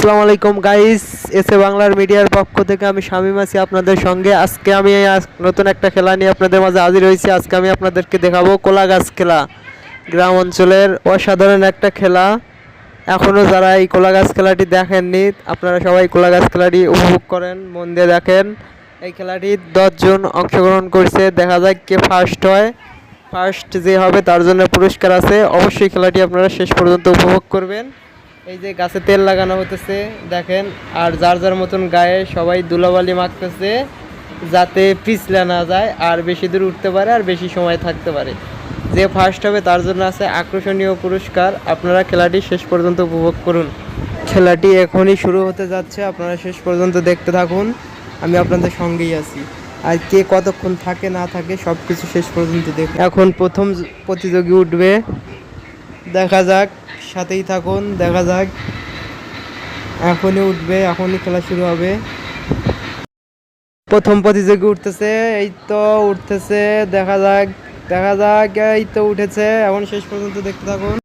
আসসালামু আলাইকুম guys, SA বাংলার মিডিয়ার পক্ষ থেকে আমি শামীম আছি আপনাদের সঙ্গে। আজকে আমি নতুন একটা খেলা নিয়ে আপনাদের মাঝে হাজির হয়েছি। আজকে আমি আপনাদেরকে দেখাবো কলা গাছ খেলা। গ্রাম অঞ্চলের অসাধারণ একটা খেলা। এখনও যারা এই কলা গাছ খেলাটি দেখেননি, আপনারা সবাই কলা গাছ খেলাটি উপভোগ করেন, মন দিয়ে দেখেন। এই খেলাটি 10 জন অংশগ্রহণ করছে, দেখা যাক কে ফার্স্ট হয়। ফার্স্ট যে হবে তার জন্য পুরস্কার আছে। অবশ্যই খেলাটি আপনারা শেষ পর্যন্ত উপভোগ করবেন। এই যে গাছে তেল লাগানো হতেছে দেখেন, আর যার যার মতন গায়ে সবাই ধুলাবালি মাখতেছে যাতে পিছলে না যায় আর বেশি দূর উঠতে পারে আর বেশি সময় থাকতে পারে। যে ফার্স্ট হবে তার জন্য আছে আকর্ষণীয় পুরস্কার। আপনারা খেলাটি শেষ পর্যন্ত উপভোগ করুন। খেলাটি এখনই শুরু হতে যাচ্ছে, আপনারা শেষ পর্যন্ত দেখতে থাকুন। আমি আপনাদের সঙ্গেই আছি। আর কে কতক্ষণ থাকে না থাকে সব কিছু শেষ পর্যন্ত দেখুন। এখন প্রথম প্রতিযোগী উঠবে, দেখা যাক, সাথেই থাকুন, দেখা যাক। এখনই উঠবে, এখনই খেলা শুরু হবে। প্রথম প্রতিযোগী উঠতেছে, এই তো উঠতেছে, দেখা যাক, দেখা যাক, এই তো উঠেছে। এখন শেষ পর্যন্ত দেখতে থাকুন।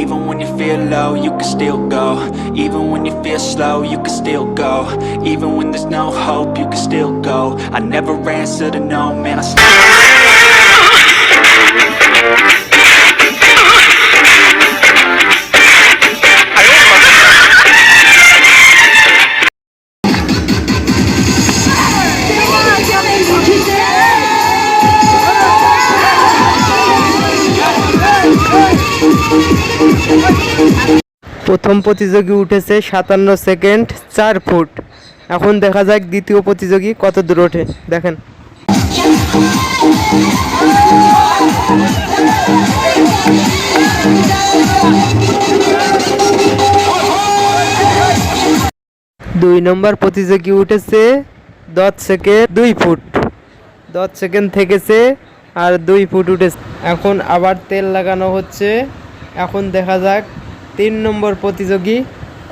Even when you feel low, you can still go. Even when you feel slow, you can still go. Even when there's no hope, you can still go. I never answer to no, man, I still প্রথম প্রতিযোগী উঠেছে 57 second 4 foot. এখন দেখা যাক দ্বিতীয় প্রতিযোগী কত দূর ওঠে, দেখেন। দুই নম্বর প্রতিযোগী উঠেছে 10 সেকেন্ড 2 ফুট। 10 সেকেন্ড থেকেছে আর 2 ফুট উঠেছে। এখন আবার তেল লাগানো হচ্ছে। এখন দেখা যাক 3 নম্বর প্রতিযোগী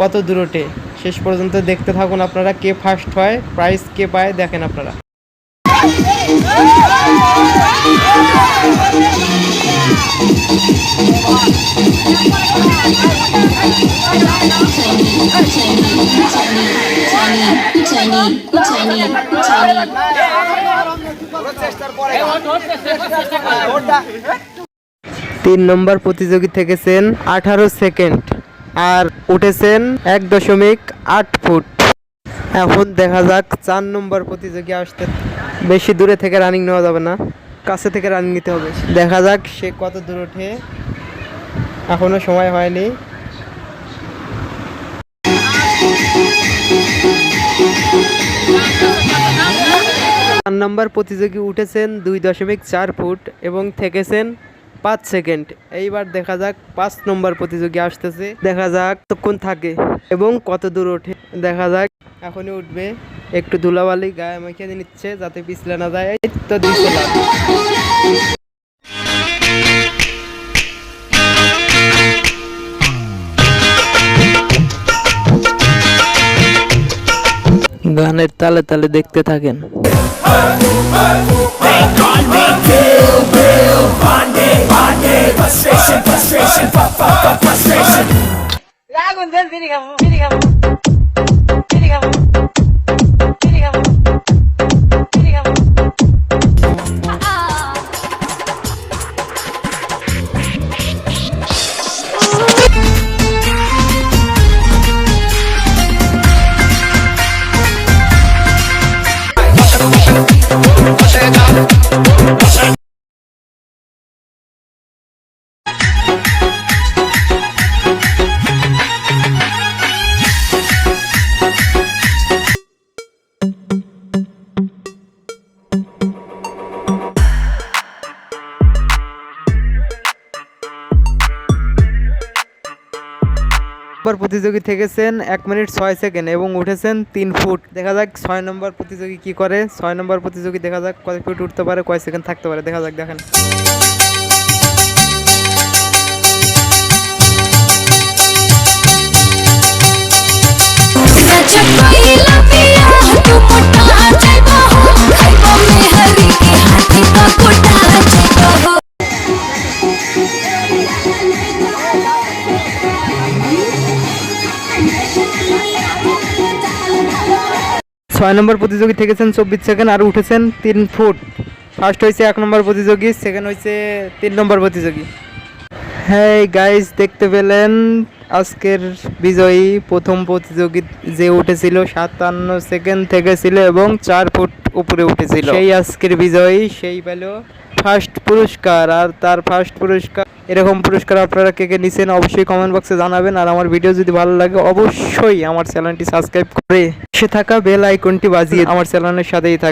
কত দূর ওঠে। শেষ পর্যন্ত দেখতে থাকুন আপনারা, কে ফার্স্ট হয়, প্রাইজ কে পায় দেখেন আপনারা। তিন নম্বর প্রতিযোগী থেকেছেন 18 সেকেন্ড আর উঠেছেন 1.8 ফুট। এখন দেখা যাক 4 নম্বর প্রতিযোগী আসতে। বেশি দূরে থেকে রানিং নেওয়া যাবে না, কাছে থেকে রানিং নিতে হবে। দেখা যাক সে কত দূর ওঠে, এখনো সময় হয়নি। 4 নম্বর প্রতিযোগী উঠেছেন 2.4 ফুট এবং থেকেছেন 5 সেকেন্ড। এইবার দেখা যাক 5 নম্বর প্রতিযোগী আসতেছে, দেখা যাক কতক্ষণ থাকে এবং কত দূর ওঠে। দেখা যাক, এখনই উঠবে। একটু ধুলাবালি গায়ে মেখে নিচ্ছে যাতে পিছলে না যায়। এই তো দিচ্ছে লাভ। গানের তালে তালে দেখতে থাকেন। প্রতিযোগী থেকেছেন 1 মিনিট 6 সেকেন্ড এবং উঠেছেন 3 ফুট। দেখা যাক 6 নম্বর প্রতিযোগী কি করে। 6 নম্বর প্রতিযোগী দেখা যাক কয় ফুট উঠতে পারে, কয় সেকেন্ড থাকতে পারে। দেখা যাক, দেখেন। ছয় নম্বর প্রতিযোগী থেকেছেন 24 সেকেন্ড আর উঠেছেন 3 ফুট। ফার্স্ট হয়েছে 1 নম্বর প্রতিযোগী, সেকেন্ড হয়েছে 3 নম্বর প্রতিযোগী। হ্যাঁ গাইস, দেখতে পেলেন আজকের বিজয়ী প্রথম প্রতিযোগী যে উঠেছিল 57 সেকেন্ড থেকে ছিল এবং 4 ফুট উপরে উঠেছিল, সেই আজকের বিজয়ী, সেই পেল ফার্স্ট পুরস্কার। আর তার ফার্স্ট পুরস্কার, এরকম পুরস্কার আপনারা কে কে নিছেন অবশ্যই কমেন্ট বক্সে জানাবেন। আর আমার ভিডিও যদি ভালো লাগে অবশ্যই আমার চ্যানেলটি সাবস্ক্রাইব করে পাশে থাকা বেল আইকনটি বাজিয়ে আমার চ্যানেলের সাথেই থাকবেন।